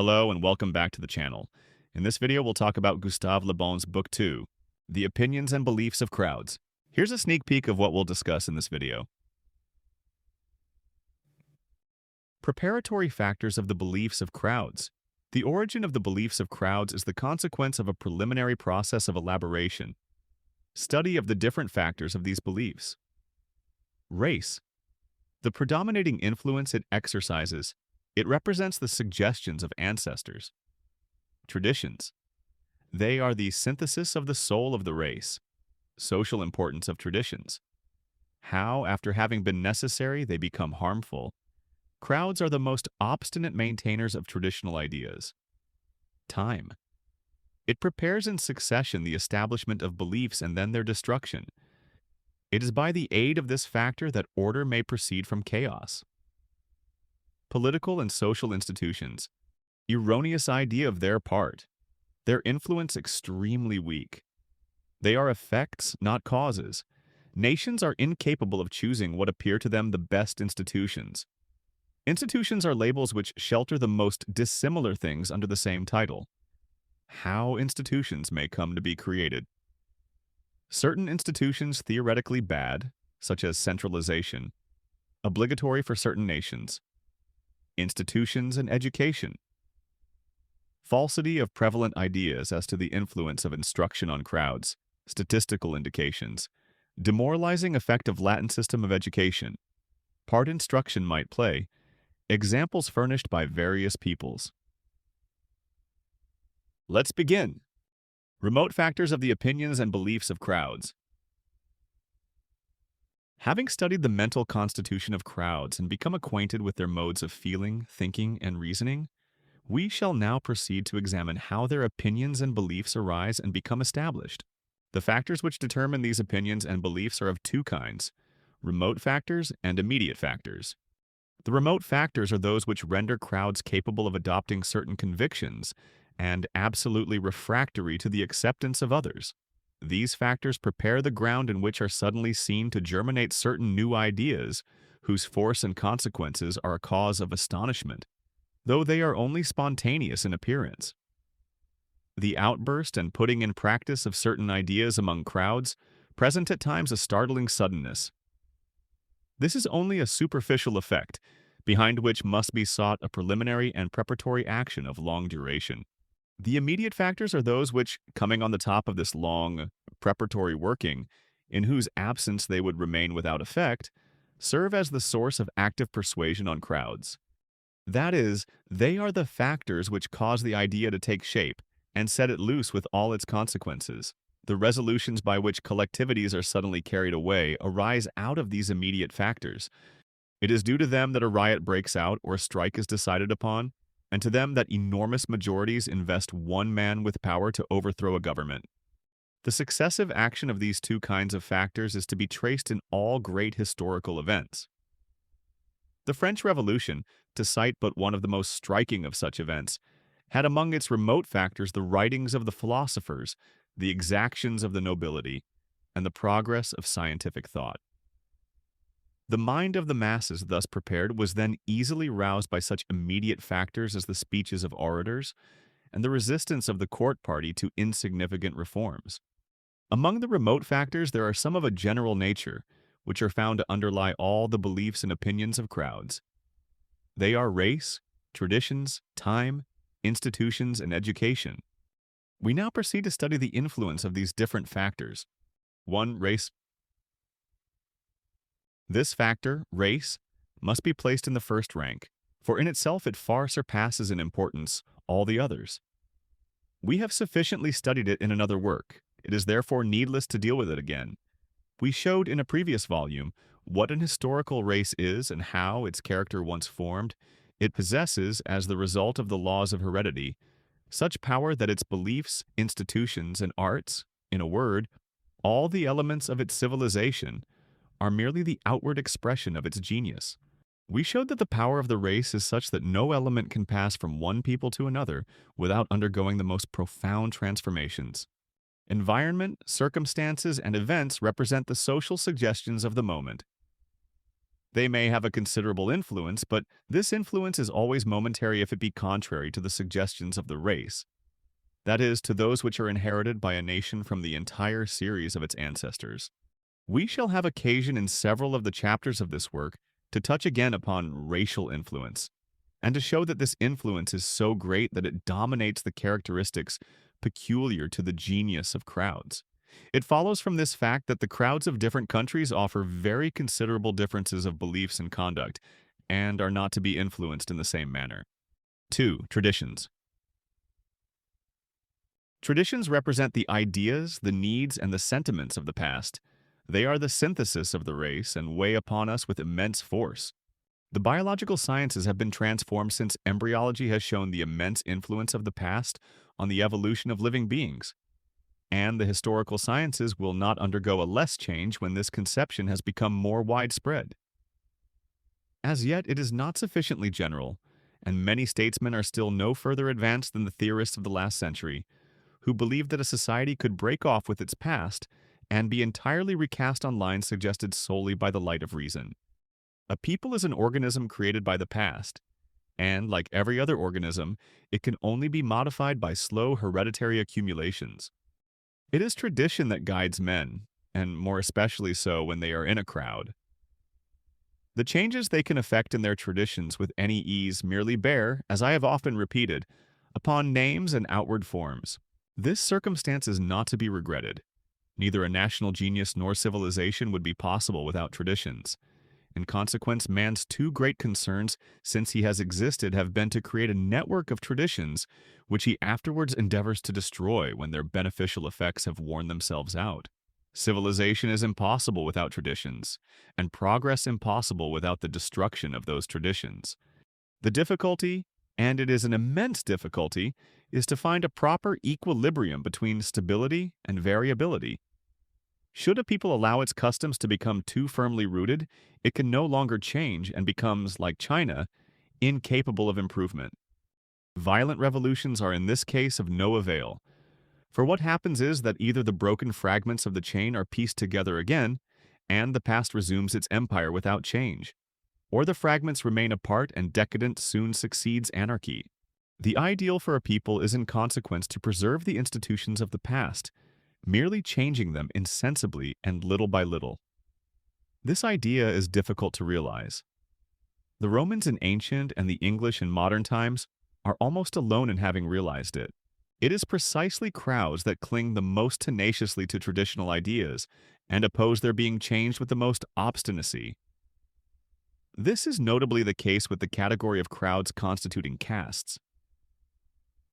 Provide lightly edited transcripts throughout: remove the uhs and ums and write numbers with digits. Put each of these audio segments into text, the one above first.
Hello and welcome back to the channel. In this video, we'll talk about Gustave Le Bon's Book 2, The Opinions and Beliefs of Crowds. Here's a sneak peek of what we'll discuss in this video. Preparatory factors of the beliefs of crowds. The origin of the beliefs of crowds is the consequence of a preliminary process of elaboration. Study of the different factors of these beliefs. Race. The predominating influence it exercises. It represents the suggestions of ancestors. Traditions. They are the synthesis of the soul of the race. Social importance of traditions. How, after having been necessary, they become harmful. Crowds are the most obstinate maintainers of traditional ideas. Time. It prepares in succession the establishment of beliefs and then their destruction. It is by the aid of this factor that order may proceed from chaos. Political and social institutions. Erroneous idea of their part. Their influence extremely weak. They are effects, not causes. Nations are incapable of choosing what appear to them the best institutions. Institutions are labels which shelter the most dissimilar things under the same title. How institutions may come to be created. Certain institutions theoretically bad, such as centralization, obligatory for certain nations. Institutions and education. Falsity of prevalent ideas as to the influence of instruction on crowds, statistical indications, demoralizing effect of Latin system of education, part instruction might play, examples furnished by various peoples. Let's begin. Remote factors of the opinions and beliefs of crowds. Having studied the mental constitution of crowds and become acquainted with their modes of feeling, thinking, and reasoning, we shall now proceed to examine how their opinions and beliefs arise and become established. The factors which determine these opinions and beliefs are of two kinds: remote factors and immediate factors. The remote factors are those which render crowds capable of adopting certain convictions and absolutely refractory to the acceptance of others. These factors prepare the ground in which are suddenly seen to germinate certain new ideas, whose force and consequences are a cause of astonishment, though they are only spontaneous in appearance. The outburst and putting in practice of certain ideas among crowds present at times a startling suddenness. This is only a superficial effect, behind which must be sought a preliminary and preparatory action of long duration. The immediate factors are those which, coming on the top of this long, preparatory working, in whose absence they would remain without effect, serve as the source of active persuasion on crowds. That is, they are the factors which cause the idea to take shape and set it loose with all its consequences. The resolutions by which collectivities are suddenly carried away arise out of these immediate factors. It is due to them that a riot breaks out or a strike is decided upon, and to them that enormous majorities invest one man with power to overthrow a government. The successive action of these two kinds of factors is to be traced in all great historical events. The French Revolution, to cite but one of the most striking of such events, had among its remote factors the writings of the philosophers, the exactions of the nobility, and the progress of scientific thought. The mind of the masses thus prepared was then easily roused by such immediate factors as the speeches of orators and the resistance of the court party to insignificant reforms. Among the remote factors there are some of a general nature, which are found to underlie all the beliefs and opinions of crowds. They are race, traditions, time, institutions, and education. We now proceed to study the influence of these different factors. 1. Race. This factor, race, must be placed in the first rank, for in itself it far surpasses in importance all the others. We have sufficiently studied it in another work. It is therefore needless to deal with it again. We showed in a previous volume what an historical race is and how, its character once formed, it possesses, as the result of the laws of heredity, such power that its beliefs, institutions, and arts, in a word, all the elements of its civilization, are merely the outward expression of its genius. We showed that the power of the race is such that no element can pass from one people to another without undergoing the most profound transformations. Environment, circumstances, and events represent the social suggestions of the moment. They may have a considerable influence, but this influence is always momentary if it be contrary to the suggestions of the race. That is, to those which are inherited by a nation from the entire series of its ancestors. We shall have occasion in several of the chapters of this work to touch again upon racial influence, and to show that this influence is so great that it dominates the characteristics peculiar to the genius of crowds. It follows from this fact that the crowds of different countries offer very considerable differences of beliefs and conduct, and are not to be influenced in the same manner. 2. Traditions. Traditions represent the ideas, the needs, and the sentiments of the past. They are the synthesis of the race and weigh upon us with immense force. The biological sciences have been transformed since embryology has shown the immense influence of the past on the evolution of living beings. And the historical sciences will not undergo a less change when this conception has become more widespread. As yet, it is not sufficiently general, and many statesmen are still no further advanced than the theorists of the last century, who believed that a society could break off with its past and be entirely recast on lines suggested solely by the light of reason. A people is an organism created by the past, and, like every other organism, it can only be modified by slow hereditary accumulations. It is tradition that guides men, and more especially so when they are in a crowd. The changes they can effect in their traditions with any ease merely bear, as I have often repeated, upon names and outward forms. This circumstance is not to be regretted. Neither a national genius nor civilization would be possible without traditions. In consequence, man's two great concerns since he has existed have been to create a network of traditions which he afterwards endeavors to destroy when their beneficial effects have worn themselves out. Civilization is impossible without traditions, and progress impossible without the destruction of those traditions. The difficulty, and it is an immense difficulty, is to find a proper equilibrium between stability and variability. Should a people allow its customs to become too firmly rooted, it can no longer change and becomes, like China, incapable of improvement. Violent revolutions are in this case of no avail, for what happens is that either the broken fragments of the chain are pieced together again, and the past resumes its empire without change, or the fragments remain apart and decadence soon succeeds anarchy. The ideal for a people is in consequence to preserve the institutions of the past, merely changing them insensibly and little by little. This idea is difficult to realize. The Romans in ancient and the English in modern times are almost alone in having realized it. It is precisely crowds that cling the most tenaciously to traditional ideas and oppose their being changed with the most obstinacy. This is notably the case with the category of crowds constituting castes.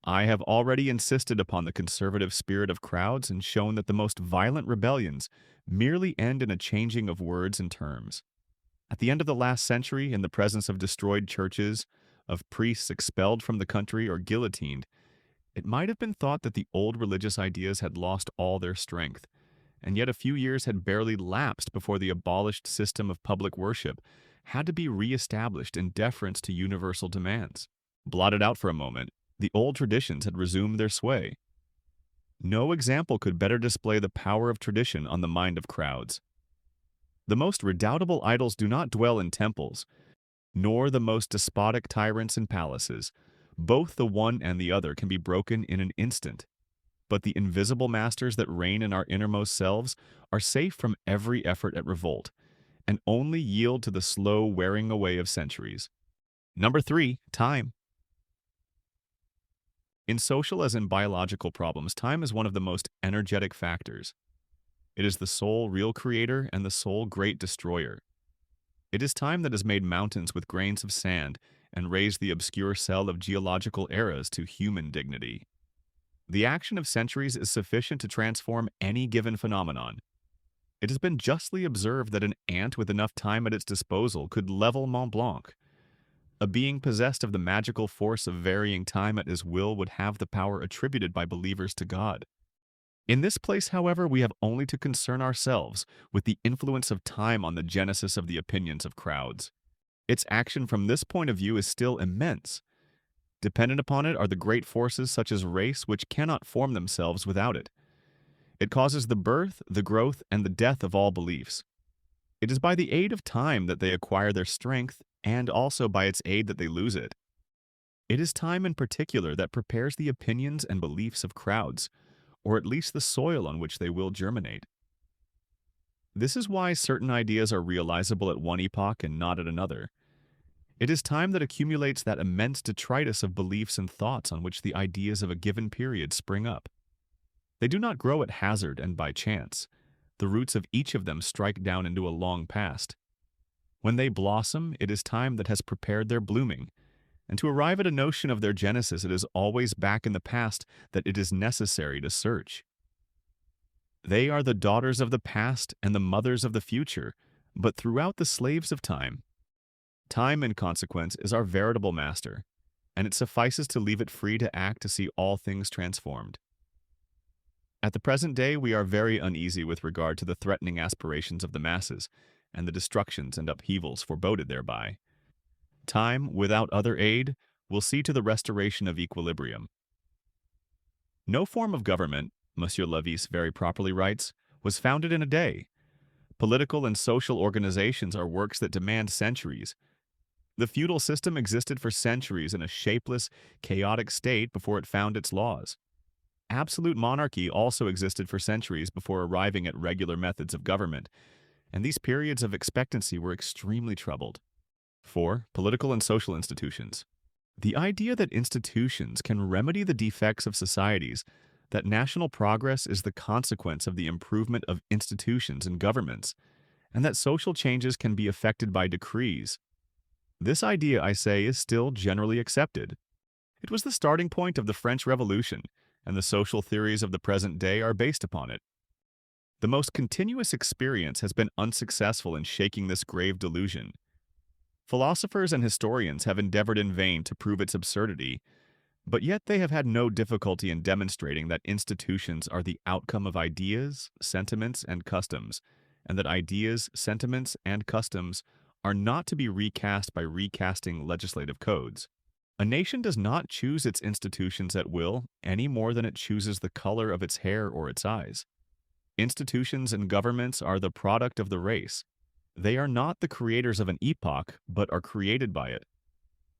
I have already insisted upon the conservative spirit of crowds and shown that the most violent rebellions merely end in a changing of words and terms. At the end of the last century, in the presence of destroyed churches, of priests expelled from the country or guillotined, it might have been thought that the old religious ideas had lost all their strength, and yet a few years had barely lapsed before the abolished system of public worship had to be re-established in deference to universal demands. Blotted out for a moment, the old traditions had resumed their sway. No example could better display the power of tradition on the mind of crowds. The most redoubtable idols do not dwell in temples, nor the most despotic tyrants in palaces. Both the one and the other can be broken in an instant. But the invisible masters that reign in our innermost selves are safe from every effort at revolt, and only yield to the slow wearing away of centuries. Number 3, time. In social as in biological problems, time is one of the most energetic factors. It is the sole real creator and the sole great destroyer. It is time that has made mountains with grains of sand and raised the obscure cell of geological eras to human dignity. The action of centuries is sufficient to transform any given phenomenon. It has been justly observed that an ant with enough time at its disposal could level Mont Blanc. A being possessed of the magical force of varying time at his will would have the power attributed by believers to God. In this place, however, we have only to concern ourselves with the influence of time on the genesis of the opinions of crowds. Its action from this point of view is still immense. Dependent upon it are the great forces such as race which cannot form themselves without it. It causes the birth, the growth, and the death of all beliefs. It is by the aid of time that they acquire their strength, and also by its aid that they lose it. It is time in particular that prepares the opinions and beliefs of crowds, or at least the soil on which they will germinate. This is why certain ideas are realizable at one epoch and not at another. It is time that accumulates that immense detritus of beliefs and thoughts on which the ideas of a given period spring up. They do not grow at hazard and by chance. The roots of each of them strike down into a long past. When they blossom, it is time that has prepared their blooming, and to arrive at a notion of their genesis, it is always back in the past that it is necessary to search. They are the daughters of the past and the mothers of the future, but throughout the slaves of time. Time, in consequence, is our veritable master, and it suffices to leave it free to act to see all things transformed. At the present day, we are very uneasy with regard to the threatening aspirations of the masses, and the destructions and upheavals foreboded thereby. Time, without other aid, will see to the restoration of equilibrium. No form of government, Monsieur Lavis very properly writes, was founded in a day. Political and social organizations are works that demand centuries. The feudal system existed for centuries in a shapeless, chaotic state before it found its laws. Absolute monarchy also existed for centuries before arriving at regular methods of government, and these periods of expectancy were extremely troubled. 4. Political and social institutions. The idea that institutions can remedy the defects of societies, that national progress is the consequence of the improvement of institutions and governments, and that social changes can be effected by decrees. This idea, I say, is still generally accepted. It was the starting point of the French Revolution, and the social theories of the present day are based upon it. The most continuous experience has been unsuccessful in shaking this grave delusion. Philosophers and historians have endeavored in vain to prove its absurdity, but yet they have had no difficulty in demonstrating that institutions are the outcome of ideas, sentiments, and customs, and that ideas, sentiments, and customs are not to be recast by recasting legislative codes. A nation does not choose its institutions at will any more than it chooses the color of its hair or its eyes. Institutions and governments are the product of the race. They are not the creators of an epoch, but are created by it.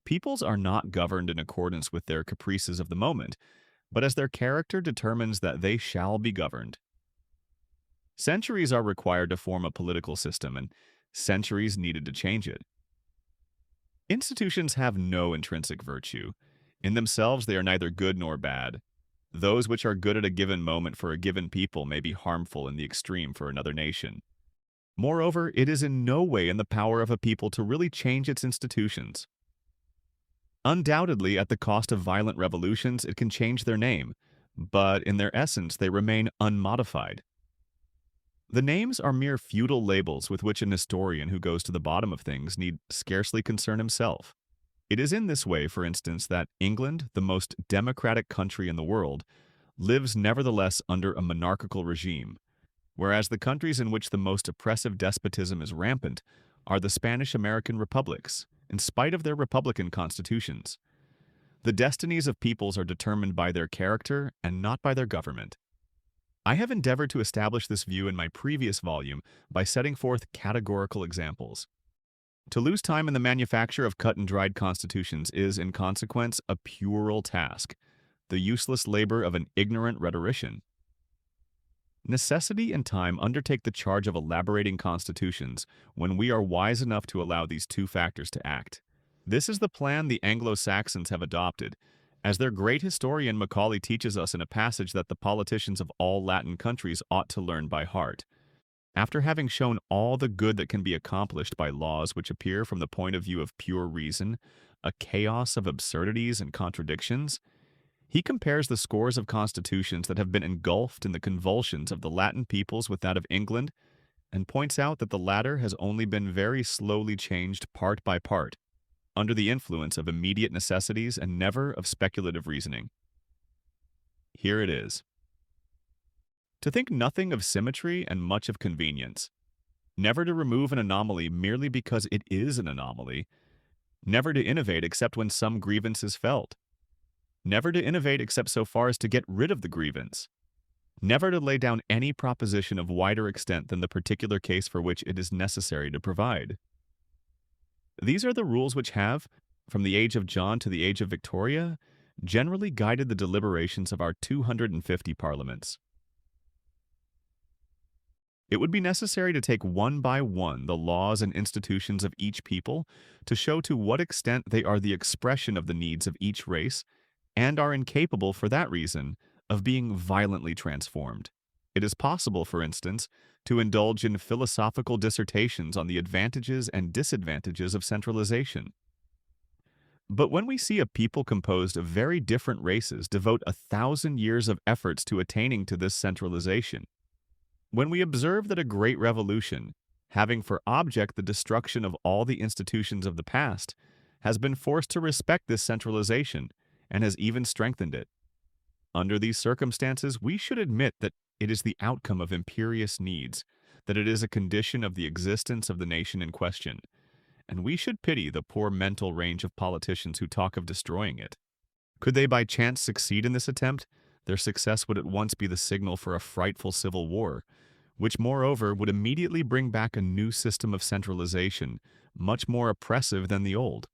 Peoples are not governed in accordance with their caprices of the moment, but as their character determines that they shall be governed. Centuries are required to form a political system, and centuries needed to change it. Institutions have no intrinsic virtue. In themselves, they are neither good nor bad. Those which are good at a given moment for a given people may be harmful in the extreme for another nation. Moreover, it is in no way in the power of a people to really change its institutions. Undoubtedly, at the cost of violent revolutions, it can change their name, but in their essence, they remain unmodified. The names are mere feudal labels with which an historian who goes to the bottom of things need scarcely concern himself. It is in this way, for instance, that England, the most democratic country in the world, lives nevertheless under a monarchical regime, whereas the countries in which the most oppressive despotism is rampant are the Spanish-American republics, in spite of their republican constitutions. The destinies of peoples are determined by their character and not by their government. I have endeavored to establish this view in my previous volume by setting forth categorical examples. To lose time in the manufacture of cut-and-dried constitutions is, in consequence, a puerile task, the useless labor of an ignorant rhetorician. Necessity and time undertake the charge of elaborating constitutions when we are wise enough to allow these two factors to act. This is the plan the Anglo-Saxons have adopted, as their great historian Macaulay teaches us in a passage that the politicians of all Latin countries ought to learn by heart. After having shown all the good that can be accomplished by laws which appear from the point of view of pure reason, a chaos of absurdities and contradictions, he compares the scores of constitutions that have been engulfed in the convulsions of the Latin peoples with that of England, and points out that the latter has only been very slowly changed part by part, under the influence of immediate necessities and never of speculative reasoning. Here it is. To think nothing of symmetry and much of convenience. Never to remove an anomaly merely because it is an anomaly. Never to innovate except when some grievance is felt. Never to innovate except so far as to get rid of the grievance. never to lay down any proposition of wider extent than the particular case for which it is necessary to provide. These are the rules which have, from the age of John to the age of Victoria, generally guided the deliberations of our 250 parliaments. It would be necessary to take one by one the laws and institutions of each people to show to what extent they are the expression of the needs of each race and are incapable, for that reason, of being violently transformed. It is possible, for instance, to indulge in philosophical dissertations on the advantages and disadvantages of centralization. But when we see a people composed of very different races devote 1,000 years of efforts to attaining to this centralization, when we observe that a great revolution, having for object the destruction of all the institutions of the past, has been forced to respect this centralization and has even strengthened it, under these circumstances, we should admit that it is the outcome of imperious needs, that it is a condition of the existence of the nation in question, and we should pity the poor mental range of politicians who talk of destroying it. Could they by chance succeed in this attempt, their success would at once be the signal for a frightful civil war, which moreover would immediately bring back a new system of centralization, much more oppressive than the old.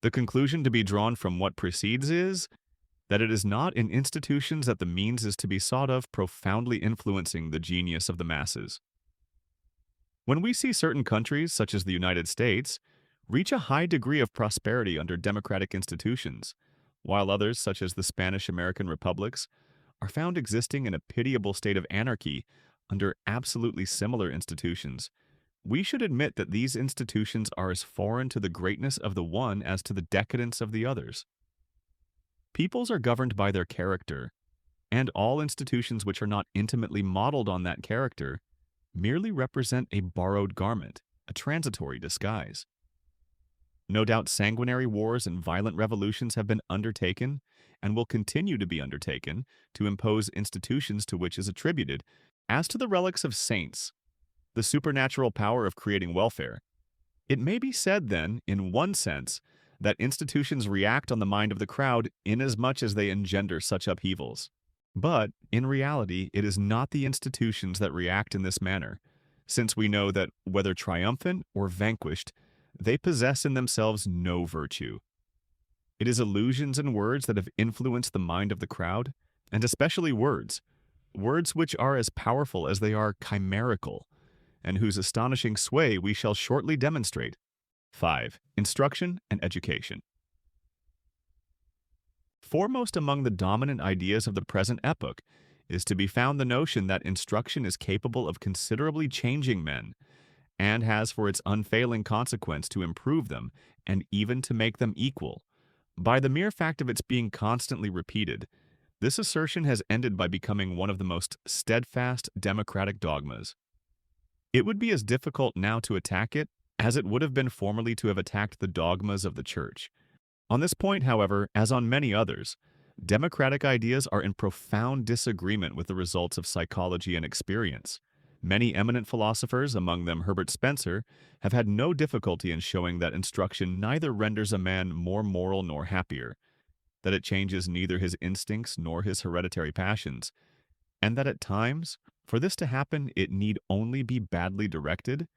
The conclusion to be drawn from what precedes is that it is not in institutions that the means is to be sought of profoundly influencing the genius of the masses. When we see certain countries, such as the United States, reach a high degree of prosperity under democratic institutions, while others, such as the Spanish-American republics, are found existing in a pitiable state of anarchy under absolutely similar institutions, we should admit that these institutions are as foreign to the greatness of the one as to the decadence of the others. Peoples are governed by their character, and all institutions which are not intimately modeled on that character merely represent a borrowed garment, a transitory disguise. No doubt sanguinary wars and violent revolutions have been undertaken and will continue to be undertaken to impose institutions to which is attributed, as to the relics of saints, the supernatural power of creating welfare. It may be said then, in one sense, that institutions react on the mind of the crowd inasmuch as they engender such upheavals. But, in reality, it is not the institutions that react in this manner, since we know that, whether triumphant or vanquished, they possess in themselves no virtue. It is illusions and words that have influenced the mind of the crowd, and especially words which are as powerful as they are chimerical, and whose astonishing sway we shall shortly demonstrate. 5. Instruction and education. Foremost among the dominant ideas of the present epoch is to be found the notion that instruction is capable of considerably changing men, and has for its unfailing consequence to improve them and even to make them equal. By the mere fact of its being constantly repeated, this assertion has ended by becoming one of the most steadfast democratic dogmas. It would be as difficult now to attack it as it would have been formerly to have attacked the dogmas of the Church. On this point, however, as on many others, democratic ideas are in profound disagreement with the results of psychology and experience. Many eminent philosophers, among them Herbert Spencer, have had no difficulty in showing that instruction neither renders a man more moral nor happier, that it changes neither his instincts nor his hereditary passions, and that at times, for this to happen, it need only be badly directed.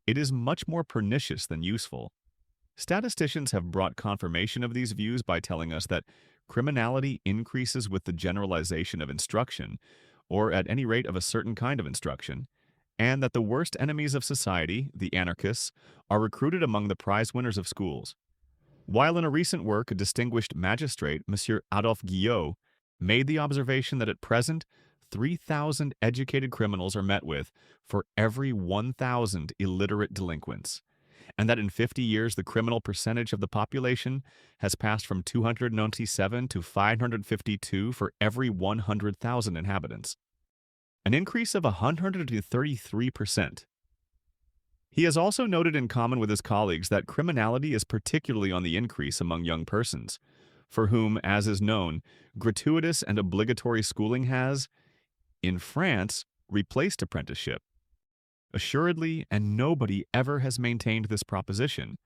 It is much more pernicious than useful. Statisticians have brought confirmation of these views by telling us that criminality increases with the generalization of instruction, or at any rate of a certain kind of instruction, and that the worst enemies of society, the anarchists, are recruited among the prize winners of schools. While in a recent work a distinguished magistrate, Monsieur Adolphe Guillot, made the observation that at present 3,000 educated criminals are met with for every 1,000 illiterate delinquents, and that in 50 years the criminal percentage of the population has passed from 297 to 552 for every 100,000 inhabitants, an increase of 133%. He has also noted in common with his colleagues that criminality is particularly on the increase among young persons, for whom, as is known, gratuitous and obligatory schooling has, in France, replaced apprenticeship. Assuredly, and nobody ever has maintained this proposition,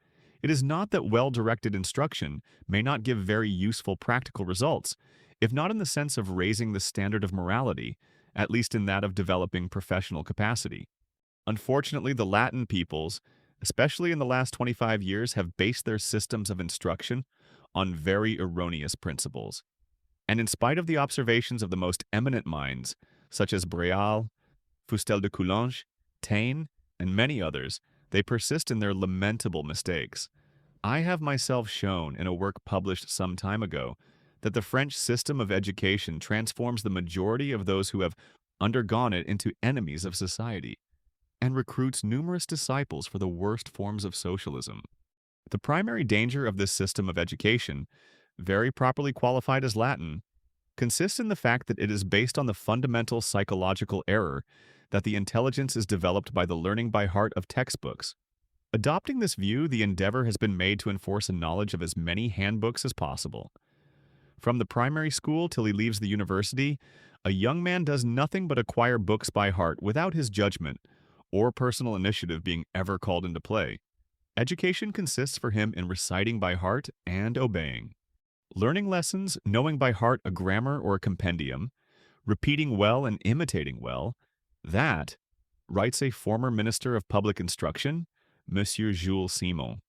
it is not that well-directed instruction may not give very useful practical results, if not in the sense of raising the standard of morality, at least in that of developing professional capacity. Unfortunately, the Latin peoples, especially in the last 25 years, have based their systems of instruction on very erroneous principles. And in spite of the observations of the most eminent minds, such as Breal, Fustel de Coulanges, Taine, and many others, they persist in their lamentable mistakes. I have myself shown in a work published some time ago that the French system of education transforms the majority of those who have undergone it into enemies of society and recruits numerous disciples for the worst forms of socialism. The primary danger of this system of education, very properly qualified as Latin, consists in the fact that it is based on the fundamental psychological error that the intelligence is developed by the learning by heart of textbooks. Adopting this view, the endeavor has been made to enforce a knowledge of as many handbooks as possible. From the primary school till he leaves the university, a young man does nothing but acquire books by heart without his judgment or personal initiative being ever called into play. Education consists for him in reciting by heart and obeying. Learning lessons, knowing by heart a grammar or a compendium, repeating well and imitating well, that, writes a former minister of public instruction, Monsieur Jules Simon,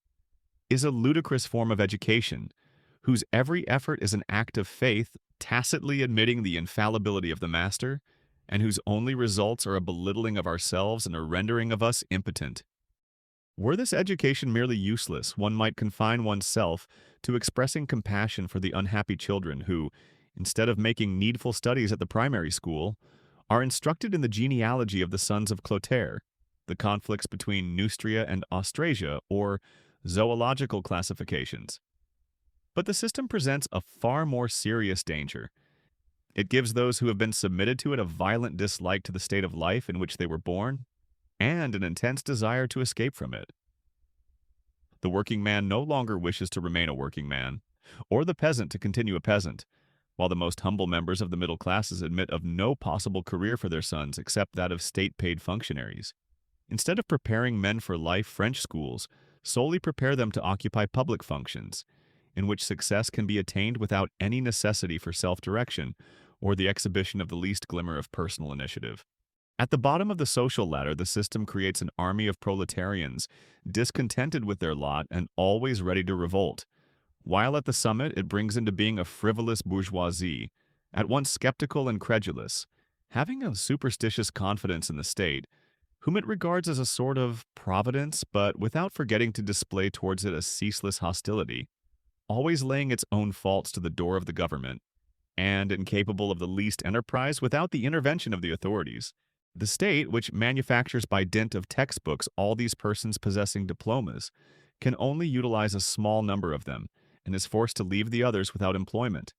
is a ludicrous form of education, whose every effort is an act of faith, tacitly admitting the infallibility of the master, and whose only results are a belittling of ourselves and a rendering of us impotent. Were this education merely useless, one might confine oneself to expressing compassion for the unhappy children who, instead of making needful studies at the primary school, are instructed in the genealogy of the sons of Clotaire, the conflicts between Neustria and Austrasia, or zoological classifications. But the system presents a far more serious danger. It gives those who have been submitted to it a violent dislike to the state of life in which they were born, and an intense desire to escape from it. The working man no longer wishes to remain a working man, or the peasant to continue a peasant, while the most humble members of the middle classes admit of no possible career for their sons except that of state-paid functionaries. Instead of preparing men for life, French schools solely prepare them to occupy public functions, in which success can be attained without any necessity for self-direction or the exhibition of the least glimmer of personal initiative. At the bottom of the social ladder, the system creates an army of proletarians, discontented with their lot and always ready to revolt, while at the summit it brings into being a frivolous bourgeoisie, at once skeptical and credulous, having a superstitious confidence in the state, whom it regards as a sort of providence, but without forgetting to display towards it a ceaseless hostility, always laying its own faults to the door of the government, and incapable of the least enterprise without the intervention of the authorities. The state, which manufactures by dint of textbooks all these persons possessing diplomas, can only utilize a small number of them, and is forced to leave the others without employment.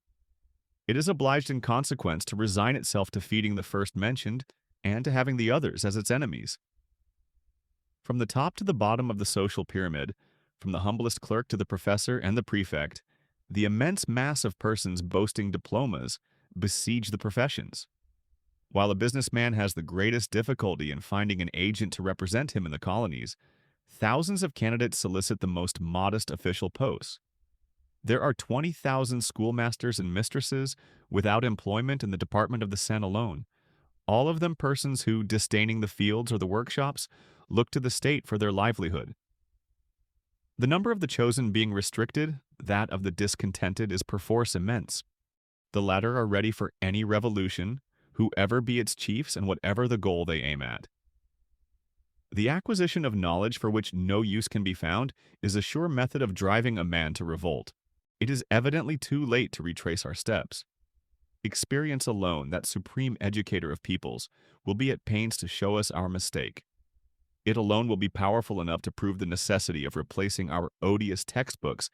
It is obliged in consequence to resign itself to feeding the first mentioned, and to having the others as its enemies. From the top to the bottom of the social pyramid, from the humblest clerk to the professor and the prefect, the immense mass of persons boasting diplomas besiege the professions. While a businessman has the greatest difficulty in finding an agent to represent him in the colonies, thousands of candidates solicit the most modest official posts. There are 20,000 schoolmasters and mistresses without employment in the department of the Seine alone, all of them persons who, disdaining the fields or the workshops, look to the state for their livelihood. The number of the chosen being restricted, that of the discontented is perforce immense. The latter are ready for any revolution, whoever be its chiefs and whatever the goal they aim at. The acquisition of knowledge for which no use can be found is a sure method of driving a man to revolt. It is evidently too late to retrace our steps. Experience alone, that supreme educator of peoples, will be at pains to show us our mistake. It alone will be powerful enough to prove the necessity of replacing our odious textbooks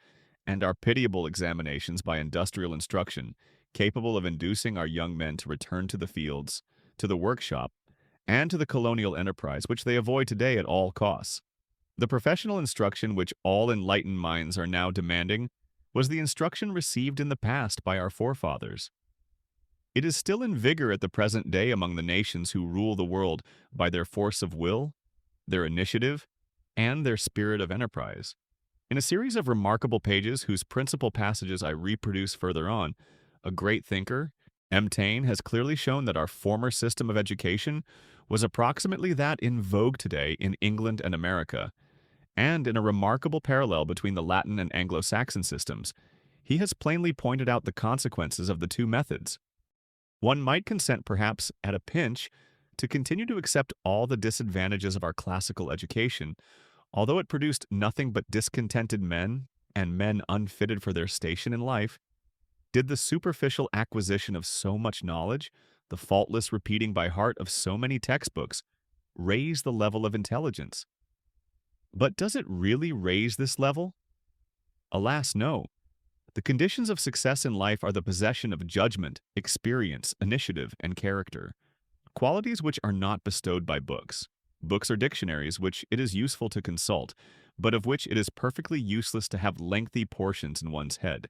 and our pitiable examinations by industrial instruction, capable of inducing our young men to return to the fields, to the workshop, and to the colonial enterprise which they avoid today at all costs. The professional instruction which all enlightened minds are now demanding was the instruction received in the past by our forefathers. It is still in vigor at the present day among the nations who rule the world by their force of will, their initiative, and their spirit of enterprise. In a series of remarkable pages whose principal passages I reproduce further on, a great thinker, Montaigne has clearly shown that our former system of education was approximately that in vogue today in England and America, and in a remarkable parallel between the Latin and Anglo-Saxon systems, he has plainly pointed out the consequences of the two methods. One might consent, perhaps at a pinch, to continue to accept all the disadvantages of our classical education, although it produced nothing but discontented men and men unfitted for their station in life. Did the superficial acquisition of so much knowledge, the faultless repeating by heart of so many textbooks, raise the level of intelligence? But does it really raise this level? Alas, no. The conditions of success in life are the possession of judgment, experience, initiative, and character, qualities which are not bestowed by books. Books are dictionaries which it is useful to consult, but of which it is perfectly useless to have lengthy portions in one's head.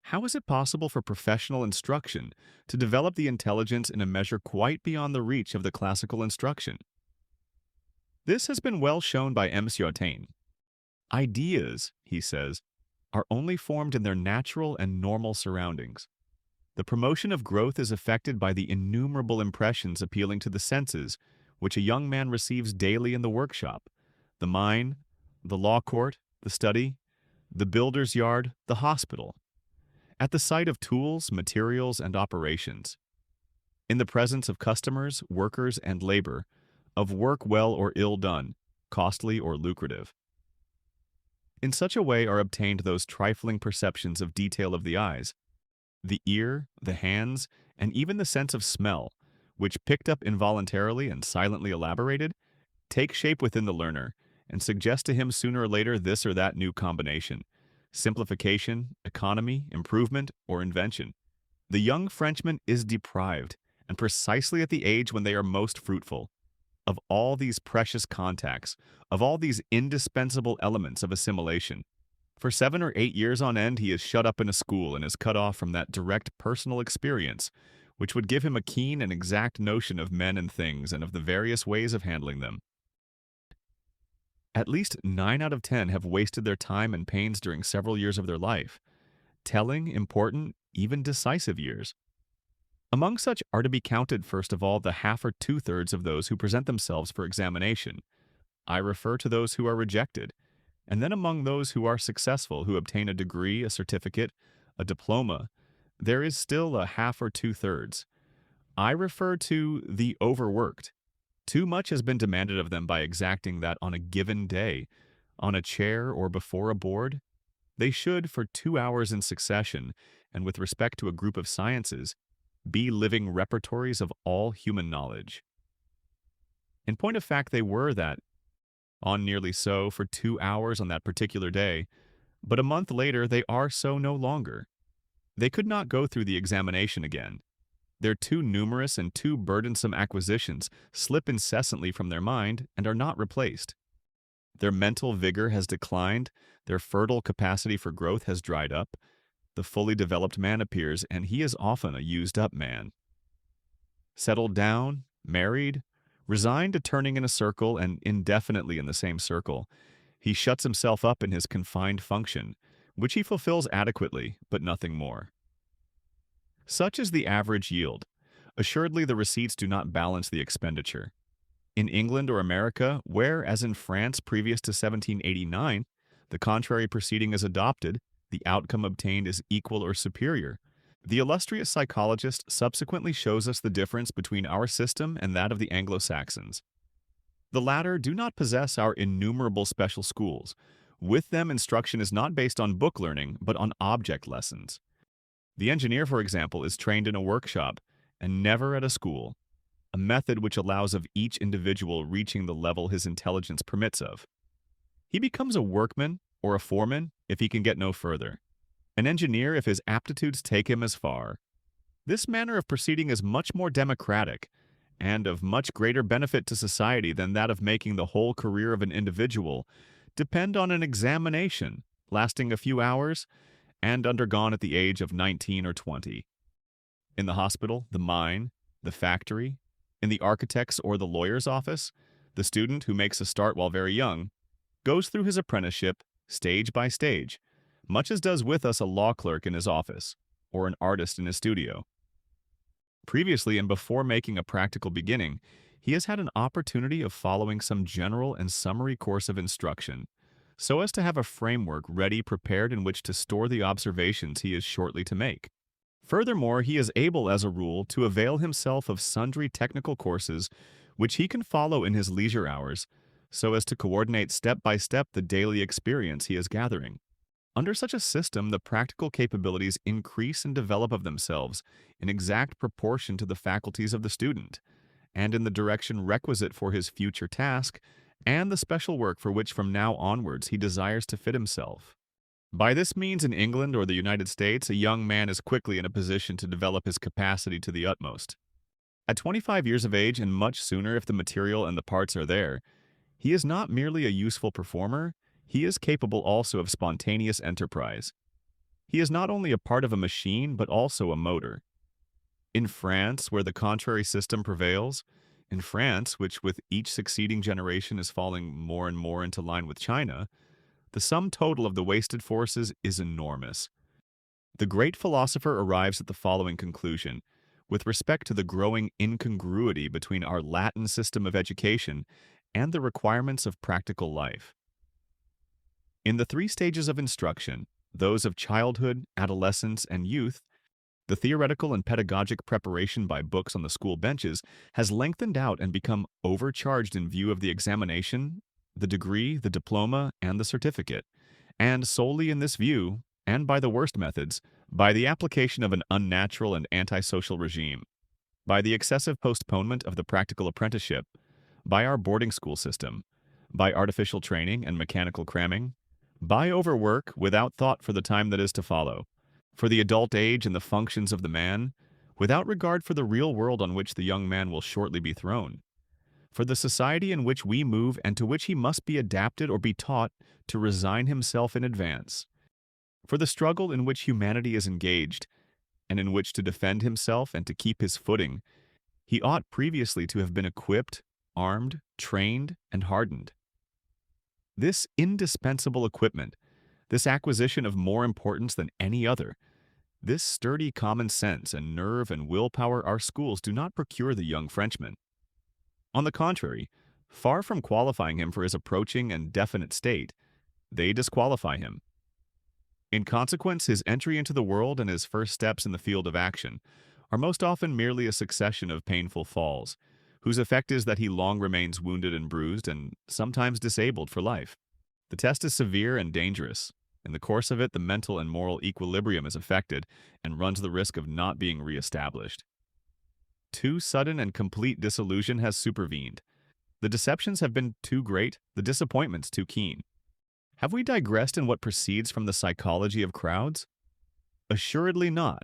How is it possible for professional instruction to develop the intelligence in a measure quite beyond the reach of the classical instruction? This has been well shown by M. Taine. Ideas, he says, are only formed in their natural and normal surroundings. The promotion of growth is effected by the innumerable impressions appealing to the senses, which a young man receives daily in the workshop, the mine, the law court, the study, the builder's yard, the hospital, at the sight of tools, materials, and operations, in the presence of customers, workers, and labor, of work well or ill done, costly or lucrative. In such a way are obtained those trifling perceptions of detail of the eyes, the ear, the hands, and even the sense of smell, which, picked up involuntarily and silently elaborated, take shape within the learner and suggest to him sooner or later this or that new combination, simplification, economy, improvement, or invention. The young Frenchman is deprived, and precisely at the age when they are most fruitful, of all these precious contacts, of all these indispensable elements of assimilation. For 7 or 8 years on end, he is shut up in a school and is cut off from that direct personal experience, which would give him a keen and exact notion of men and things and of the various ways of handling them. At least 9 out of 10 have wasted their time and pains during several years of their life, telling, important, even decisive years. Among such are to be counted, first of all, the half or two-thirds of those who present themselves for examination. I refer to those who are rejected, and then among those who are successful, who obtain a degree, a certificate, a diploma, there is still a half or two-thirds. I refer to the overworked. Too much has been demanded of them by exacting that on a given day, on a chair or before a board, they should, for 2 hours in succession, and with respect to a group of sciences, be living repertories of all human knowledge. In point of fact, they were that, on nearly so for 2 hours on that particular day, but a month later they are so no longer. They could not go through the examination again. Their too numerous and too burdensome acquisitions slip incessantly from their mind and are not replaced. Their mental vigor has declined, their fertile capacity for growth has dried up, the fully developed man appears, and he is often a used-up man. Settled down, married, resigned to turning in a circle and indefinitely in the same circle, he shuts himself up in his confined function, which he fulfills adequately, but nothing more. Such is the average yield. Assuredly, the receipts do not balance the expenditure. In England or America, where, as in France previous to 1789, the contrary proceeding is adopted, the outcome obtained is equal or superior. The illustrious psychologist subsequently shows us the difference between our system and that of the Anglo-Saxons. The latter do not possess our innumerable special schools. With them, instruction is not based on book learning, but on object lessons. The engineer, for example, is trained in a workshop and never at a school, a method which allows of each individual reaching the level his intelligence permits of. He becomes a workman or a foreman if he can get no further, an engineer if his aptitudes take him as far. This manner of proceeding is much more democratic and of much greater benefit to society than that of making the whole career of an individual depend on an examination lasting a few hours and undergone at the age of 19 or 20. In the hospital, the mine, the factory, in the architect's or the lawyer's office, the student who makes a start while very young goes through his apprenticeship stage by stage, much as does with us a law clerk in his office or an artist in his studio. Previously and before making a practical beginning, he has had an opportunity of following some general and summary course of instruction, so as to have a framework ready prepared in which to store the observations he is shortly to make. Furthermore, he is able, as a rule, to avail himself of sundry technical courses which he can follow in his leisure hours, so as to coordinate step by step the daily experience he is gathering. Under such a system, the practical capabilities increase and develop of themselves in exact proportion to the faculties of the student, and in the direction requisite for his future task, and the special work for which from now onwards he desires to fit himself. By this means, in England or the United States, a young man is quickly in a position to develop his capacity to the utmost. At 25 years of age, and much sooner if the material and the parts are there, he is not merely a useful performer, he is capable also of spontaneous enterprise. He is not only a part of a machine, but also a motor. In France, where the contrary system prevails, in France, which with each succeeding generation is falling more and more into line with China, the sum total of the wasted forces is enormous. The great philosopher arrives at the following conclusion, with respect to the growing incongruity between our Latin system of education and the requirements of practical life. In the three stages of instruction, those of childhood, adolescence, and youth, the theoretical and pedagogic preparation by books on the school benches has lengthened out and become overcharged in view of the examination, the degree, the diploma, and the certificate, and solely in this view, and by the worst methods, by the application of an unnatural and antisocial regime, by the excessive postponement of the practical apprenticeship, by our boarding school system, by artificial training and mechanical cramming, by overwork without thought for the time that is to follow, for the adult age and the functions of the man, without regard for the real world on which the young man will shortly be thrown, for the society in which we move and to which he must be adapted or be taught to resign himself in advance, for the struggle in which humanity is engaged, and in which to defend himself and to keep his footing, he ought previously to have been equipped, armed, trained, and hardened. This indispensable equipment, this acquisition of more importance than any other, this sturdy common sense and nerve and willpower our schools do not procure the young Frenchman. On the contrary, far from qualifying him for his approaching and definite state, they disqualify him. In consequence, his entry into the world and his first steps in the field of action are most often merely a succession of painful falls, whose effect is that he long remains wounded and bruised and sometimes disabled for life. The test is severe and dangerous. In the course of it, the mental and moral equilibrium is affected and runs the risk of not being reestablished. Too sudden and complete disillusion has supervened. The deceptions have been too great, the disappointments too keen. Have we digressed in what proceeds from the psychology of crowds? Assuredly not.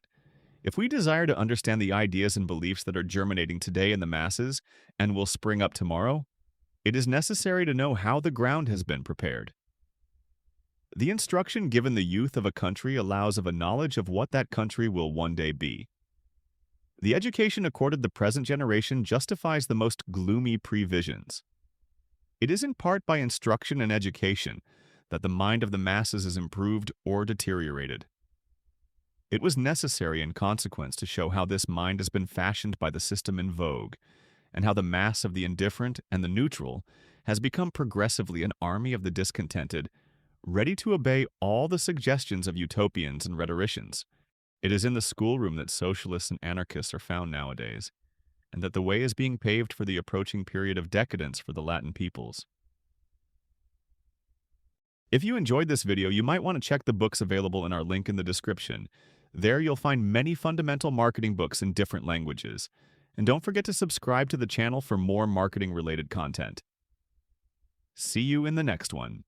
If we desire to understand the ideas and beliefs that are germinating today in the masses and will spring up tomorrow, it is necessary to know how the ground has been prepared. The instruction given the youth of a country allows of a knowledge of what that country will one day be. The education accorded the present generation justifies the most gloomy previsions. It is in part by instruction and education that the mind of the masses is improved or deteriorated. It was necessary in consequence to show how this mind has been fashioned by the system in vogue, and how the mass of the indifferent and the neutral has become progressively an army of the discontented, ready to obey all the suggestions of utopians and rhetoricians. It is in the schoolroom that socialists and anarchists are found nowadays, and that the way is being paved for the approaching period of decadence for the Latin peoples. If you enjoyed this video, you might want to check the books available in our link in the description. There you'll find many fundamental marketing books in different languages. And don't forget to subscribe to the channel for more marketing-related content. See you in the next one.